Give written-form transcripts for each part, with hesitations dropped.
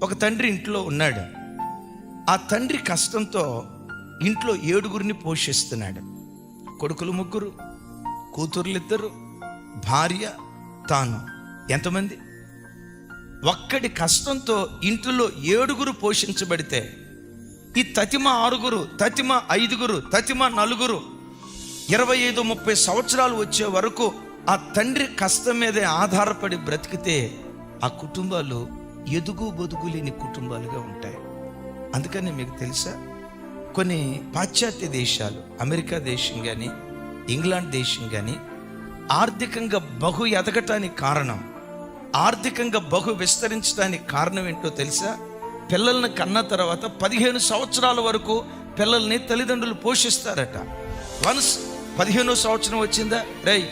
ఒక తండ్రి ఇంట్లో ఉన్నాడు. ఆ తండ్రి కష్టంతో ఇంట్లో 7 పోషిస్తున్నాడు. కొడుకులు 3, కూతుర్లు 2, భార్య, తాను. ఎంతమంది? ఒక్కడి కష్టంతో ఇంట్లో 7 పోషించబడితే ఈ తతిమ 6, తతిమ 5, తతిమ 4, 25-30 సంవత్సరాలు వచ్చే వరకు ఆ తండ్రి కష్టం మీదే ఆధారపడి బ్రతికితే ఆ కుటుంబాలు ఎదుగు బొదుగు లేని కుటుంబాలుగా ఉంటాయి. అందుకని మీకు తెలుసా, కొన్ని పాశ్చాత్య దేశాలు, అమెరికా దేశం కానీ ఇంగ్లాండ్ దేశం కానీ ఆర్థికంగా బహు ఎదగటానికి కారణం, ఆర్థికంగా బహు విస్తరించడానికి కారణం ఏంటో తెలుసా? పిల్లల్ని కన్న తర్వాత 15 సంవత్సరాల వరకు పిల్లల్ని తల్లిదండ్రులు పోషిస్తారట. వన్స్ 15వ సంవత్సరం వచ్చిందా, రేయ్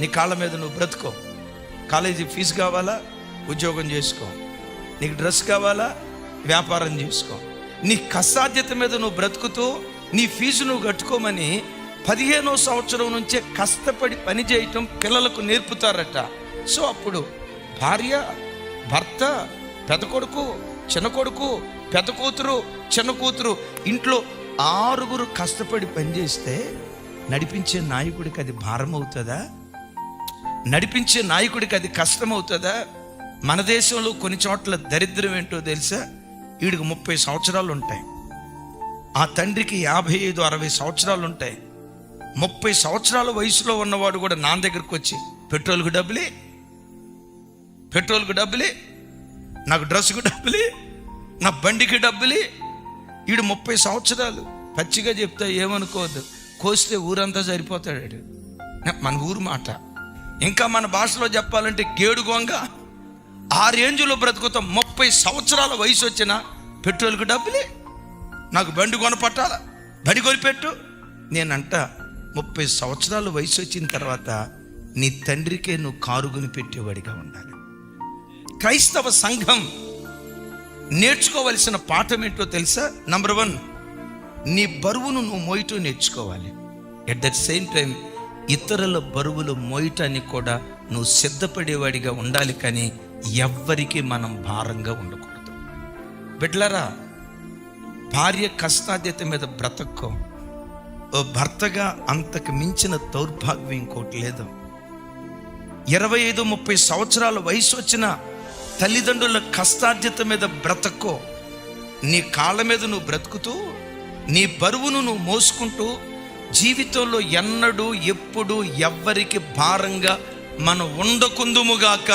నీ కాళ్ళ మీద నువ్వు బ్రతుకో, కాలేజీ ఫీజు కావాలా, ఉద్యోగం చేసుకో, నీకు డ్రెస్ కావాలా, వ్యాపారం చేసుకో, నీ కష్టాధ్యత మీద నువ్వు బ్రతుకుతూ నీ ఫీజు నువ్వు కట్టుకోమని 15వ సంవత్సరం నుంచే కష్టపడి పని చేయటం పిల్లలకు నేర్పుతారట. సో అప్పుడు భార్య, భర్త, పెద్ద కొడుకు, చిన్న కొడుకు, పెద్ద కూతురు, చిన్న కూతురు, ఇంట్లో 6 కష్టపడి పనిచేస్తే నడిపించే నాయకుడికి అది భారం అవుతుందా? నడిపించే నాయకుడికి అది కష్టం అవుతుందా? మన దేశంలో కొన్ని చోట్ల దరిద్రం ఏంటో తెలుసా? వీడికి 30 సంవత్సరాలు ఉంటాయి, ఆ తండ్రికి 55-60 సంవత్సరాలు ఉంటాయి. 30 సంవత్సరాల వయసులో ఉన్నవాడు కూడా నా దగ్గరకు వచ్చి పెట్రోల్కి డబ్బులే, నాకు డ్రెస్కు డబ్బులే, నా బండికి డబ్బులే. వీడు 30 సంవత్సరాలు. పచ్చిగా చెప్తా ఏమనుకోవద్దు, కోస్తే ఊరంతా సరిపోతాడు. మన ఊరు మాట. ఇంకా మన భాషలో చెప్పాలంటే గేడు గొంగ. ఆ రేంజ్లో బ్రతుకుతాం. 30 సంవత్సరాల వయసు వచ్చిన పెట్రోల్కి డబ్బులే, నాకు బండి కొనపట్టాలా, బండి కొనిపెట్టు. నేనంట 30 సంవత్సరాల వయసు వచ్చిన తర్వాత నీ తండ్రికే నువ్వు కారు కొనిపెట్టేవాడిగా ఉండాలి. క్రైస్తవ సంఘం నేర్చుకోవలసిన పాఠం ఏంటో తెలుసా? నంబర్ 1, నీ బరువును నువ్వు మోయటం నేర్చుకోవాలి. ఎట్ దట్ సేమ్ టైం ఇతరుల బరువులు మోయటానికి కూడా నువ్వు సిద్ధపడేవాడిగా ఉండాలి. కానీ ఎవ్వరికి మనం భారంగా ఉండకూడదు. బిడ్డలారా, భార్య కష్టాధ్యత మీద బ్రతక్కో. ఓ భర్తగా అంతకు మించిన దౌర్భాగ్యం ఇంకోటి లేదు. 25-30 సంవత్సరాల వయసు వచ్చిన తల్లిదండ్రుల కష్టాధ్యత మీద బ్రతక్కో. నీ కాళ్ళ మీద నువ్వు బ్రతుకుతూ నీ బరువును నువ్వు మోసుకుంటూ జీవితంలో ఎన్నడూ ఎప్పుడు ఎవ్వరికి భారంగా మనం ఉండకుందుముగాక.